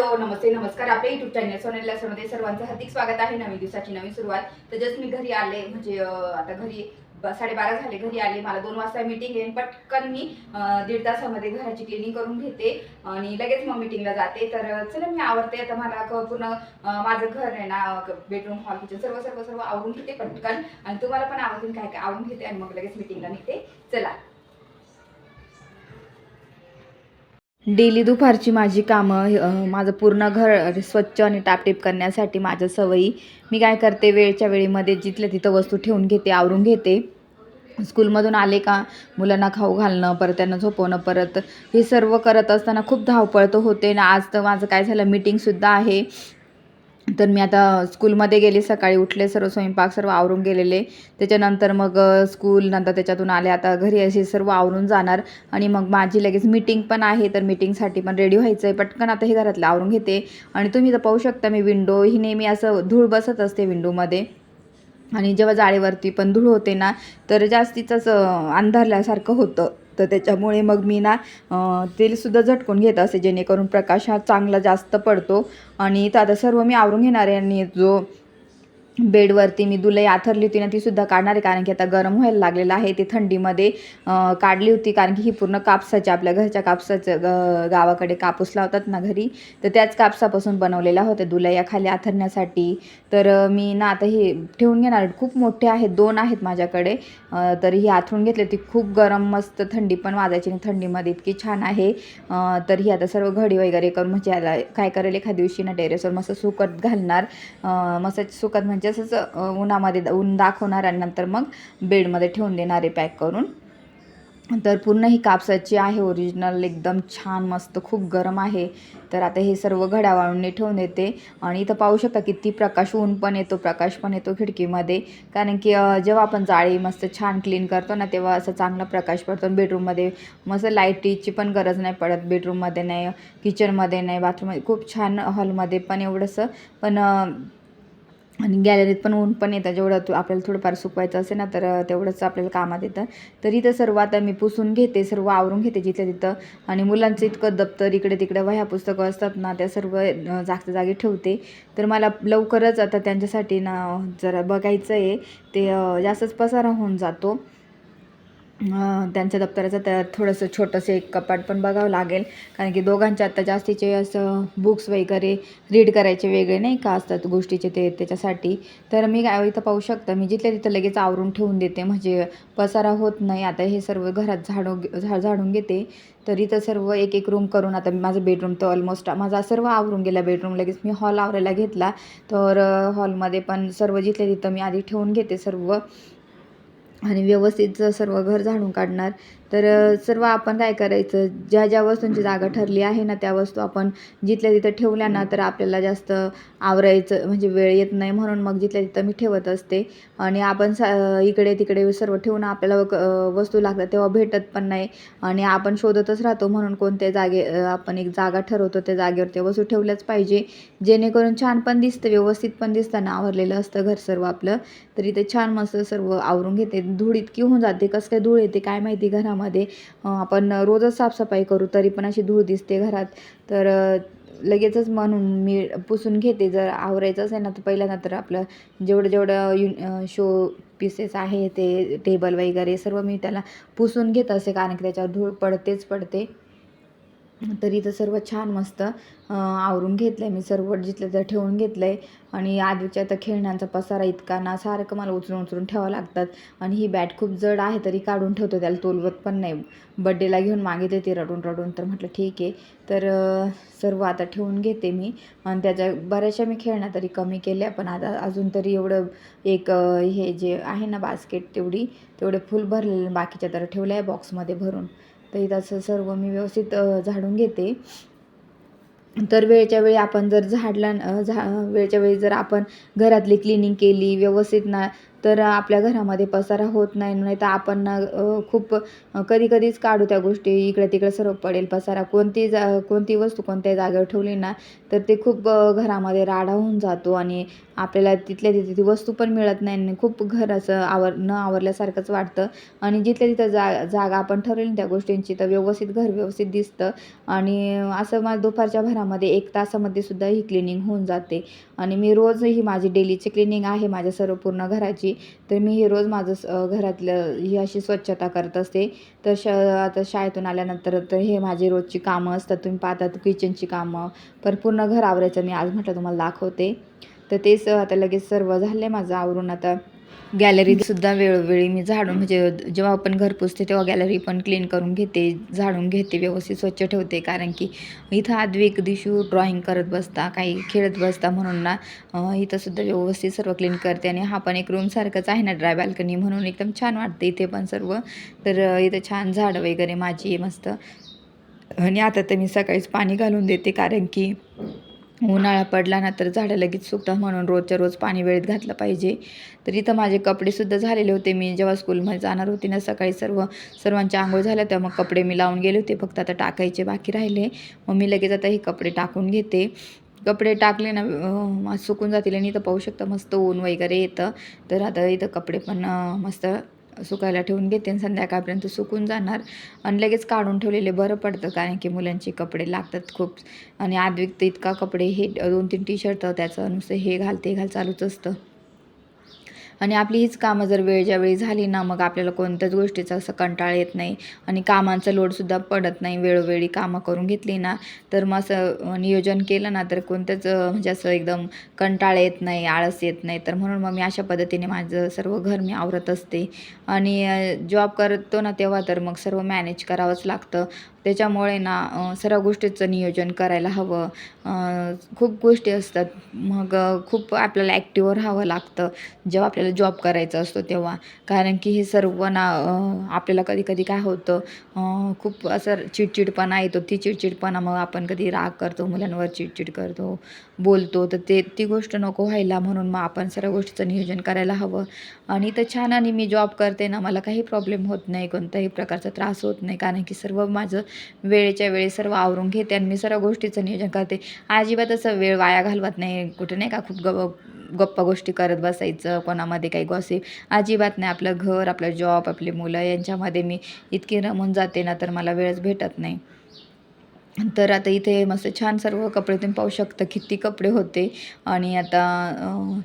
Hello नमस्ते नमस्कार. आपल्या YouTube channel सोनेल लसमध्ये सर्वांचं हार्दिक स्वागत आहे. नवीन दिवसाची नवीन सुरुवात. तर जस्ट मी घरी आले, म्हणजे आता घरी 12:30 झाले. घरी आले, मला 2 वाजता मीटिंग आहे. पटकन मी 1.5 तासामध्ये घराची क्लिनिंग करून घेते आणि लगेच मग मीटिंगला जाते. तर चला मी आवरते. आता मला पूर्ण माझं घर आहे ना, बेडरूम हॉल किचन सर्व सर्व सर्व आवरून घेते पटकन, आणि तुम्हाला पण आवडतील काय काय आवरून घेते आणि मग लगेच मीटिंगला निघते. चला. डेली दुपारची माझी कामं, माझं पूर्ण घर स्वच्छ आणि टापटीप करण्यासाठी माझ्या सवयी मी काय करते, वेळच्या वेळेमध्ये जिथल्या तिथं वस्तू ठेवून घेते, आवरून घेते. स्कूलमधून आले का मुलांना खाऊ घालणं, परत त्यांना झोपवणं, परत हे सर्व करत असताना खूप धावपळ तर होते ना. आज तर माझं काय झालं, मीटिंगसुद्धा आहे. तर मी आता स्कूलमध्ये गेले, सकाळी उठले, सर्व स्वयंपाक सर्व आवरून गेलेले. त्याच्यानंतर मग स्कूल, नंतर त्याच्यातून आले, आता घरी असे सर्व आवरून जाणार आणि मग माझी लगेच मीटिंग पण आहे. तर मीटिंगसाठी पण रेडी व्हायचं आहे. पटकन आता हे घरातलं आवरून घेते. आणि तुम्ही तर पाहू शकता, मी विंडो ही नेहमी असं धूळ बसत असते विंडोमध्ये, आणि जेव्हा जाळीवरती पण धूळ होते ना, तर जास्तीचंच अंधारल्यासारखं होतं. तर त्याच्यामुळे मग मी ना तेलसुद्धा झटकून घेत असते, जेणेकरून प्रकाश हा चांगला जास्त पडतो. आणि तर आता सर्व मी आवरून घेणार आहे. आणि जो बेडवरती मी दुलई आथरली होती ना, तीसुद्धा काढणार आहे, कारण की आता गरम व्हायला लागलेलं आहे. ती थंडीमध्ये काढली होती, कारण की ही पूर्ण कापसाची, आपल्या घरच्या कापसाचं, गावाकडे कापूस लावतात ना घरी, तर त्याच कापसापासून बनवलेल्या होत्या दुलया खाली आथरण्यासाठी. तर मी ना आता हे ठेवून घेणार. खूप मोठे आहेत, 2 आहेत माझ्याकडे. तर ही आथरून घेतली. ती खूप गरम मस्त थंडी पण वाजायची, आणि थंडीमध्ये इतकी छान आहे. तर ही आता सर्व घडी वगैरे करून, म्हणजे याला काय करेल, एखाद्या दिवशी ना टेरेसवर मस्त सुकत घालणार. मस्त सुकत म्हणजे असंच उन्हामध्ये ऊन दाखवणार, आणि नंतर मग बेडमध्ये ठेवून देणार आहे पॅक करून. तर पूर्ण ही कापसाची आहे, ओरिजिनल एकदम छान मस्त, खूप गरम आहे. तर आता हे सर्व घड्या वाळून ठेवून देते. आणि इथं पाहू शकता किती प्रकाश, ऊन पण येतो, प्रकाश पण येतो खिडकीमध्ये, कारण की जेव्हा आपण जाळी मस्त छान क्लीन करतो ना, तेव्हा असं चांगला प्रकाश पडतो. बेडरूममध्ये मस्त लाईटीची पण गरज नाही पडत, बेडरूममध्ये नाही, किचनमध्ये नाही, बाथरूममध्ये खूप छान, हॉलमध्ये पण एवढंसं. पण आणि गॅलरीत पण ऊन पण येतं, जेवढं आपल्याला थोडंफार सुकवायचं असेल ना, तर तेवढंच आपल्याला कामात येतं. तर इथं सर्व आता मी पुसून घेते, सर्व आवरून घेते जिथं तिथं. आणि मुलांचं इतकं दप्तर, इकडे तिकडे वह्या पुस्तकं असतात ना, त्या सर्व जागच्या जागी ठेवते. तर मला लवकरच आता त्यांच्यासाठी ना जरा बघायचं आहे, ते जास्तच पसारा होऊन जातो त्यांच्या दप्तराचं. तर थोडंसं छोटंसं एक कपाट पण बघावं लागेल, कारण की दोघांचे आता जास्तीचे असं बुक्स वगैरे रीड करायचे वेगळे नाही का असतात गोष्टीचे, ते त्याच्यासाठी. तर मी काय इथं पाहू शकता, मी जिथल्या तिथं लगेच आवरून ठेवून देते, म्हणजे पसारा होत नाही. आता हे सर्व घरात झाडून घेते. तर इथं सर्व एक एक रूम करून, आता माझं बेडरूम तर ऑलमोस्ट माझा सर्व आवरून गेला. बेडरूम लगेच मी हॉल आवरायला घेतला. तर हॉलमध्ये पण सर्व जिथल्या तिथं मी आधी ठेवून घेते सर्व, आणि व्यवस्थित सर्व घर झाडून काढणार. तर सर्व आपण काय करायचं, ज्या ज्या वस्तूंची जागा ठरली आहे ना, त्या वस्तू आपण जिथल्या तिथं ठेवल्या ना, तर आपल्याला जास्त आवरायचं म्हणजे वेळ येत नाही. म्हणून मग जिथल्या तिथं मी ठेवत असते. आणि आपण इकडे तिकडे सर्व ठेवून आपल्याला वस्तू लागतात तेव्हा भेटत पण नाही, आणि आपण शोधतच राहतो. म्हणून कोणत्या जागे आपण एक जागा ठरवतो, त्या जागेवर त्या वस्तू ठेवल्याच पाहिजे, जेणेकरून छान पण दिसतं, व्यवस्थित पण दिसतं ना, आवरलेलं असतं घर सर्व आपलं. तर इथे छान मस्त सर्व आवरून घेते. धूळ इतकी होऊन जाते, कसं काय धूळ येते काय माहिती घरामध्ये. आपण रोजच साफसफाई करू तरी पण अशी धूळ दिसते घरात. तर लगेचच म्हणून मी पुसून घेते. जर आवरायचं असेल ना, तर पहिल्यांदा तर आपलं जेवढं जेवढं शो पीसेस आहे, ते टेबल वगैरे सर्व मी त्याला पुसून घेत असते, कारण की त्याच्यावर धूळ पडतेच पडते. तर इथं सर्व छान मस्त आवरून घेतलं आहे मी, सर्व जिथलं तर ठेवून घेतलं आहे. आणि आधीच्या तर खेळण्यांचा पसारा इतका ना, सारखं मला उचलून उचलून ठेवावं लागतात. आणि ही बॅट खूप जड आहे, तरी काढून ठेवतो, त्याला तोलवत पण नाही. बड्डेला घेऊन मागितले ती रडून रडून, तर म्हटलं ठीक आहे. तर सर्व आता ठेवून घेते मी. आणि त्याच्या बऱ्याचशा मी खेळण्या तरी कमी केल्या, पण आता अजून तरी एवढं एक हे जे आहे ना बास्केट, तेवढे फुल भरलेले, बाकीच्या तर ठेवल्या आहे बॉक्समध्ये भरून. तर इथं सर्व मी व्यवस्थित झाडून घेते. तर वेळच्या वेळी आपण जर वेळच्या वेळी जर आपण घरातली क्लिनिंग केली व्यवस्थित ना, तर आपल्या घरामध्ये पसारा होत नाही. नाही तर आपण ना खूप कधी-कधीच काढू त्या गोष्टी. इकडे-तिकडे सर्व पडेल पसारा. कोणती वस्तू कोणत्याही जागेवर ठेवली ना, तर ते खूप घरामध्ये राडा होऊन जातो आणि आपल्याला तिथल्या तिथे ती वस्तू पण मिळत नाही आणि खूप घर असं न आवरल्यासारखंच वाटतं. आणि जिथल्या तिथं जागा आपण ठरवली ना त्या गोष्टींची, तर व्यवस्थित घर व्यवस्थित दिसतं. आणि असं माझं दुपारच्या भरामध्ये 1 तासामध्ये सुद्धा ही क्लिनिंग होऊन जाते. आणि मी रोज ही माझी डेलीची क्लिनिंग आहे माझ्या सर्व पूर्ण घराची. तर मी हे रोज माझं घरातलं ही अशी स्वच्छता करत असते. तर आता शाळेतून आल्यानंतर तर हे माझी रोजची कामं असतात. तुम्ही पाहता किचनची कामं, पण पूर्ण घर आवरायचं मी आज म्हटलं तुम्हाला दाखवते. तर तेच आता लगेच सर्व झालं माझं आवरून. आता गॅलरीसुद्धा वेळोवेळी मी झाडून म्हणजे जेव्हा आपण घर पुसते तेव्हा गॅलरी पण क्लीन करून घेते, झाडून घेते, व्यवस्थित स्वच्छ ठेवते. कारण की इथं आद्विक, दिशू ड्रॉइंग करत बसता, काही खेळत बसता म्हणून ना इथंसुद्धा व्यवस्थित सर्व क्लीन करते. आणि हा पण एक रूमसारखंच आहे ना ड्राय बाल्कनी, म्हणून एकदम छान वाटते इथे पण सर्व. तर इथं छान झाडं वगैरे माझी मस्त. आणि आता तर मी सकाळीच पाणी घालून देते, कारण की उन्हाळा पडला ना तर झाडं लगेच सुकतात, म्हणून रोजच्या रोज पाणी वेळेत घातलं पाहिजे. तर इथं माझे कपडेसुद्धा झालेले होते. मी जेव्हा स्कूलमध्ये जाणार होती ना सकाळी सर्वांच्या अंघोळ झाल्या तेव्हा मग कपडे मी लावून गेले होते. फक्त आता टाकायचे बाकी राहिले. मग मी लगेच आता हे कपडे टाकून घेते. कपडे टाकले ना सुकून जातील. आणि इथं पाहू शकता मस्त ऊन वगैरे येतं. तर आता इथं कपडे पण मस्त सुकायला ठेवून घेते आणि संध्याकाळपर्यंत सुकून जाणार. आणि लगेच काढून ठेवलेले बरं पडतं, कारण की मुलांचे कपडे लागतात खूप. आणि आद्विक तर इतका कपडे हे 2-3 टी-शर्ट त्याचं नुसतं हे घाल ते घाल चालूच असतं. आणि आपली हीच कामं जर वेळच्या वेळी झाली ना, मग आपल्याला कोणत्याच गोष्टीचा असं कंटाळा येत नाही आणि कामांचा लोडसुद्धा पडत नाही. वेळोवेळी कामं करून घेतली ना, तर मग असं नियोजन केलं ना, तर कोणतंच म्हणजे असं एकदम कंटाळा येत नाही, आळस येत नाही. तर म्हणून मग मी अशा पद्धतीने माझं सर्व घर मी आवरत असते. आणि जॉब करतो ना, तेव्हा तर मग सर्व मॅनेज करावंच लागतं. त्याच्यामुळे ना सर्व गोष्टीचं नियोजन करायला हवं. खूप गोष्टी असतात. मग खूप आपल्याला ॲक्टिव्ह राहावं लागतं. जेव्हा आपल्याला जॉब करायचा असतो तेव्हा. कारण की हे सर्व ना आपल्याला कधी-कधी काय होतं, खूप असं चिडचिडपणा येतो. ती चिडचिडपणा मग आपण कधी राग करतो, मुलांवर चिडचिड करतो, बोलतो. तर ती गोष्ट नको व्हायला म्हणून मग आपण सर्व गोष्टीचं नियोजन करायला हवं. आणि तर छान. आणि मी जॉब करते ना, मला काही प्रॉब्लेम होत नाही, कोणत्याही प्रकारचा त्रास होत नाही. कारण की सर्व माझं वेळेच्या वेळी सर्व आवरून घेते आणि मी सर्व गोष्टीचं नियोजन करते. अजिबात असं वेळ वाया घालवत नाही. कुठे नाही का खूप गप्पा गोष्टी करत बसायचं, कोणामध्ये काही गॉसिप अजिबात नाही. आपलं घर, आपला जॉब, आपली मुलं यांच्यामध्ये मी इतकी रमून जाते ना, तर मला वेळच भेटत नाही. तर आता इथे मस्त छान सर्व कपडे तुम्ही पाहू शकता किती कपडे होते. आणि आता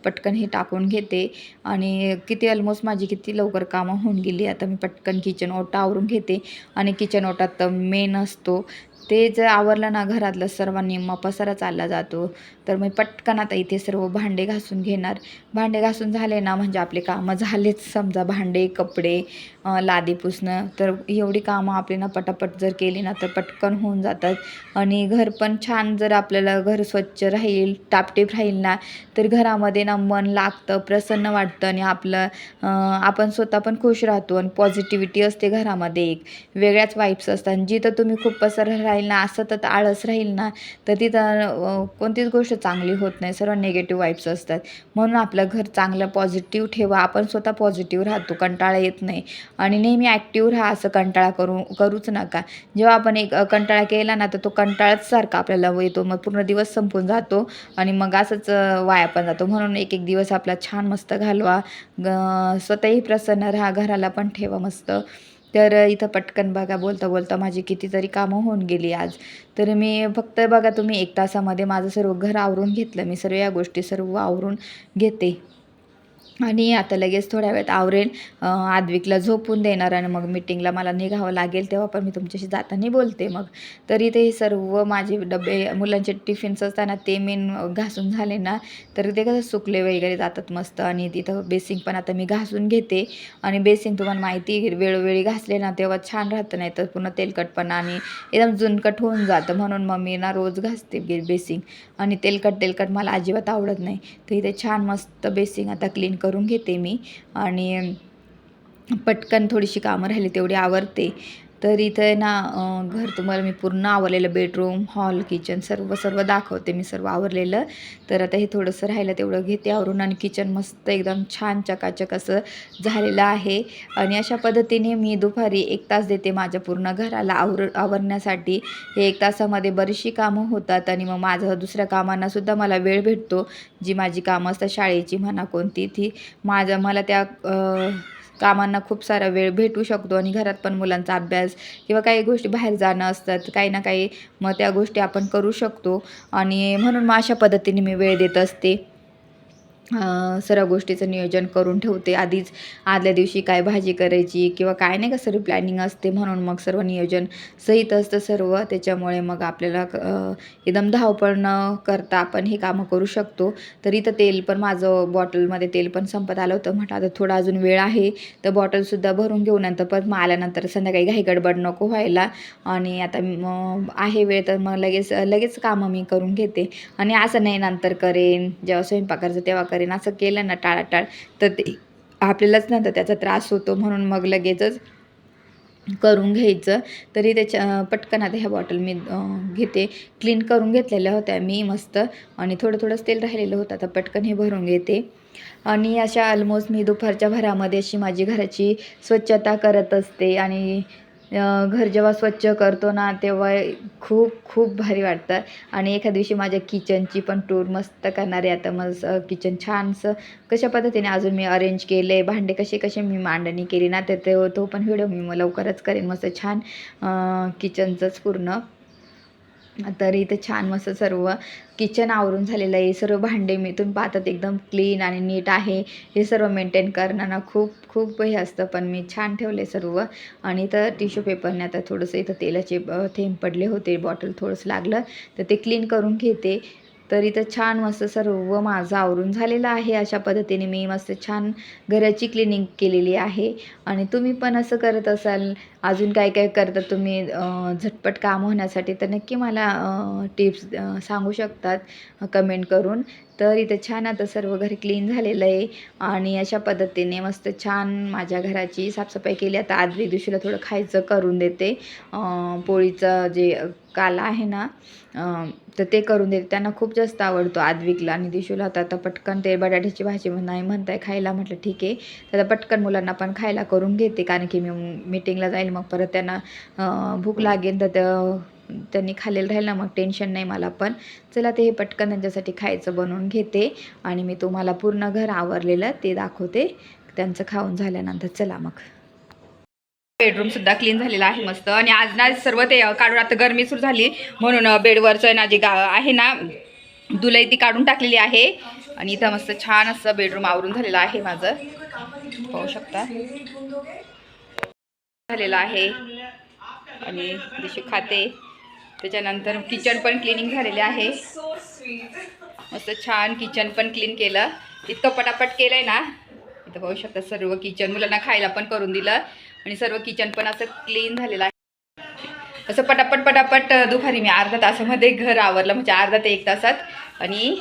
पटकन हे टाकून घेते. आणि किती ऑलमोस्ट माझी किती लवकर कामं होऊन गेली. आता मी पटकन किचन ओटा आवरून घेते. आणि किचन ओटात तर मेन असतो, ते जर आवरलं ना घरातलं सर्व निम्मा पसारा चालला जातो. तर मी पटकन आता इथे सर्व भांडे घासून घेणार. भांडे घासून झाले ना म्हणजे आपले कामं झालेच समजा. भांडे, कपडे, लादी पुसणं, तर एवढी कामं आपली ना पटापट जर केली ना तर पटकन होऊन जातात. आणि घर पण छान, जर आपल्याला घर स्वच्छ राहील, टापटीप राहील ना, तर घरामध्ये ना मन लागतं, प्रसन्न वाटतं. आणि आपण स्वतः पण खुश राहतो आणि पॉझिटिव्हिटी असते घरामध्ये. एक वेगळ्याच वाईब्स असतात. आणि जिथं तुम्ही खूप पसारा राहील ना, सतत आळस राहील ना, तर तिथं कोणतीच गोष्ट चांगली होत नाही. सर्व निगेटिव्ह वाईब्स असतात. म्हणून आपलं घर चांगलं पॉझिटिव्ह ठेवा. आपण स्वतः पॉझिटिव्ह राहतो, कंटाळा येत नाही. आणि नेहमी ॲक्टिव्ह राहा, असं कंटाळा करूच नका. जेव्हा आपण एक कंटाळा केला ना, तर तो कंटाळाच सारखा आपल्याला येतो. मग पूर्ण दिवस संपून जातो आणि मग असंच वाया पण जातो. म्हणून एक एक दिवस आपला छान मस्त घालवा. स्वतःही प्रसन्न राहा, घराला पण ठेवा मस्त. तर इथं पटकन बघा बोलता बोलता माझी कितीतरी कामं होऊन गेली आज. तर मी फक्त बघा तुम्ही 1 तासामध्ये माझं सर्व घर आवरून घेतलं. मी सर्व या गोष्टी सर्व आवरून घेते. आणि आता लगेच थोड्या वेळात आवरेल, आद्विकला झोपून देणार आणि मग मीटिंगला मला निघावं लागेल. तेव्हा पण मी तुमच्याशी जाताना बोलते मग. तर इथे हे सर्व माझे डबे, मुलांचे टिफिन्स असताना ते मेन घासून झाले ना, तर ते कसं सुकले वगैरे जातात मस्त. आणि तिथं बेसिंग पण आता मी घासून घेते. आणि बेसिंग तुम्हाला माहिती आहे, वेळोवेळी घासले ना तेव्हा छान राहतं, नाही तर पुन्हा तेलकटपणा आणि एकदम जुनकट होऊन जातं. म्हणून मग मी ना रोज घासते बेसिंग. आणि तेलकट मला अजिबात आवडत नाही. तर इथे छान मस्त बेसिंग आता क्लीन करून घेते मी. आणि पटकन थोडीशी कामं राहिली तेवढी आवरते. तर इथं आहे ना घर तुम्हाला मी पूर्ण आवरलेलं बेडरूम हॉल किचन सर्व सर्व दाखवते मी सर्व आवरलेलं. तर आता हे थोडंसं राहिलं तेवढं घेते आवरून आणि किचन मस्त एकदम छान चकाचक असं झालेलं आहे. आणि अशा पद्धतीने मी दुपारी 1 तास देते माझ्या पूर्ण घराला आवरण्यासाठी. हे 1 तासामध्ये बरीचशी कामं होतात आणि मग माझं दुसऱ्या कामांनासुद्धा मला वेळ भेटतो. जी माझी कामं असतात शाळेची म्हणा कोणती ती मला त्या कामांना खूप सारा वेळ भेटू शकतो आणि घरात पण मुलांचा अभ्यास किंवा काही गोष्टी बाहेर जाणं असतात काही ना काही मग त्या गोष्टी आपण करू शकतो आणि म्हणून मग अशा पद्धतीने मी वेळ देत असते. सर्व गोष्टीचं नियोजन करून ठेवते आधीच. आदल्या दिवशी काय भाजी करायची किंवा काय नाही का सर्व प्लॅनिंग असते म्हणून मग सर्व नियोजन सहित असतं सर्व. त्याच्यामुळे मग आपल्याला एकदम धावपळ न करता आपण हे कामं करू शकतो. तर इथं तेल पण माझं बॉटलमध्ये तेल पण संपत आलं होतं. म्हटलं आता थोडा अजून वेळ आहे तर बॉटलसुद्धा भरून घेऊ नंतर परत मग आल्यानंतर संध्याकाळी घाई गडबड नको व्हायला. आणि आता आहे वेळ तर मग लगेच कामं मी करून घेते. आणि असं नाही नंतर करेन जेव्हा स्वयंपाक करायचं तेव्हा करेन असं केलं ना टाळाटाळ तर ते आपल्यालाच नंतर त्याचा त्रास होतो. म्हणून मग लगेचच करून घ्यायचं. तरी त्याच्या पटकन आता ह्या बॉटल मी घेते. क्लीन करून घेतलेल्या होत्या मी मस्त आणि थोडं थोडंच तेल राहिलेलं होतं. आता पटकन हे भरून घेते. आणि अशा ऑलमोस्ट मी दुपारच्या भरामध्ये अशी माझी घराची स्वच्छता करत असते. आणि घर जेव्हा स्वच्छ करतो ना तेव्हा खूप खूप भारी वाटतं. आणि एखाद्या दिवशी माझ्या किचनची पण टूर मस्त करणार आहे. आता मग किचन छानसं कशा पद्धतीने अजून मी अरेंज केले भांडे कसे कसे मी मांडणी केली ना तर तो पण व्हिडिओ मी लवकरच करेन. मस्त छान किचनचंच पूर्ण. तर इथे छान मस्त सर्व किचन आवरून झालेलं आहे. सर्व भांडे मी तुम्ही पाहतात एकदम क्लीन आणि नीट आहे. हे सर्व मेंटेन करणं ना खूप खूप हे असतं पण मी छान ठेवले सर्व. आणि तर टिश्यू पेपरने आता थोडंसं इथं तेलाचे थेंब पडले होते बॉटल थोडंसं लागलं तर ते क्लीन करून घेते. तर इथं छान मस्त सर्व माझं आवरून झालेलं आहे. अशा पद्धतीने मी मस्त छान घराची क्लिनिंग केलेली आहे. आणि तुम्ही पण असं करत असाल अजून काय काय करता तुम्ही झटपट काम होण्यासाठी तर नक्की मला टिप्स सांगू शकतात कमेंट करून. तर इथे छान आता सर्व घर क्लीन झालेलं आहे. आणि अशा पद्धतीने मस्त छान माझ्या घराची साफसफाई केली. आता आदल्या दिवशीला थोडं खायचं करून देते. पोळीचं जे काला आहे ना तर ते करून देते. त्यांना खूप जास्त आवडतो आद्विकला आणि दिशूला. आता पटकन ते बटाट्याची भाजी नाही म्हणताय खायला म्हटलं ठीक आहे. तर पटकन मुलांना पण खायला करून घेते कारण की मी मीटिंगला जाईल मग परत त्यांना भूक लागेल तर त्यांनी खाल्लेलं राहील ना मग टेन्शन नाही मला पण. चला ते हे पटकन त्यांच्यासाठी खायचं बनवून घेते आणि मी तुम्हाला पूर्ण घर आवरलेलं ते दाखवते त्यांचं खाऊन झाल्यानंतर. चला मग. बेडरूम सुद्धा क्लीन झालेला आहे मस्त. आणि आज ना सर्व ते काढून आता गरमी सुरू झाली म्हणून बेडवरचं ना जे आहे ना दुलई ती काढून टाकलेली आहे. आणि इथं मस्त छान असं बेडरूम आवरून झालेलं आहे माझं पाहू शकता झालेलं आहे. आणि दिशू खाते. त्याच्यानंतर किचन पण क्लिनिंग झालेले आहे. मस्त छान किचन पण क्लीन केलं. इतकं पटापट केलंय ना इथं पाहू शकता सर्व किचन मुलांना खायला पण करून दिलं आणि सर्व किचन पण असं क्लीन झालेलं आहे. असं पटापट दुपारी मी अर्धा तासामध्ये घर आवरलं म्हणजे अर्धा ते 1 तासात. आणि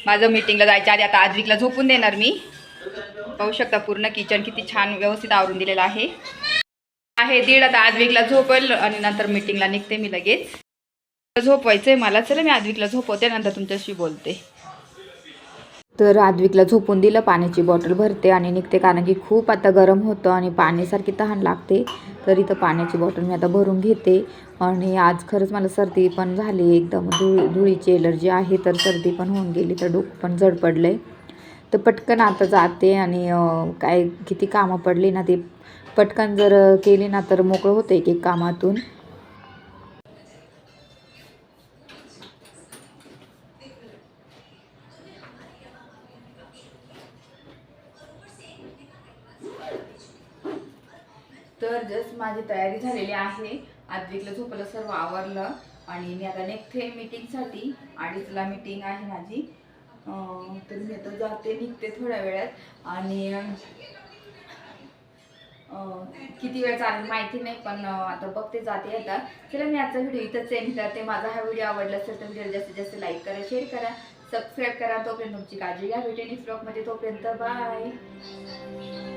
माझं मीटिंगला जायच्या आधी आता आद्विकला झोपून देणार मी. पाहू शकता पूर्ण किचन किती छान व्यवस्थित आवरून दिलेलं आहे. 1:30 आता आद्विकला झोपल आणि नंतर मीटिंगला निघते मी लगेच. झोपवायचंय मला. चला मी आद्विकला झोपवते नंतर तुमच्याशी बोलते. तर आद्विकला झोपून दिलं पाण्याची बॉटल भरते आणि निघते कारण की खूप आता गरम होतं आणि पाण्यासारखी तहान लागते. तर इथं पाण्याची बॉटल मी आता भरून घेते. आणि आज खरंच मला सर्दी पण झाली एकदम धुळीची एलर्जी आहे तर सर्दी पण होऊन गेली तर डोकं पण जड पडलं आहे. तर पटकन आता जाते आणि काय किती कामं पडली ना ती पटकन जर केली ना तर मोकळं होतं एक एक कामातून. तर जस्ट माझी तयारी झालेली आहे. आद्विकला झोपलं सर्व आवरलं आणि मी आता निघते मीटिंगसाठी. 2:30ला मीटिंग आहे माझी. तर मी आता जाते निघते थोड्या वेळात. आणि किती वेळ चालेल माहिती नाही पण आता बघते जाते आता. चला मी आजचा व्हिडिओ इथंच एंड करते. माझा हा व्हिडिओ आवडला असेल तर व्हिडिओला जास्तीत जास्त लाईक करा शेअर करा सबस्क्राईब करा. तोपर्यंत तुमची काळजी घ्या. भेटेन नेक्स्ट ब्लॉगमध्ये. तोपर्यंत बाय.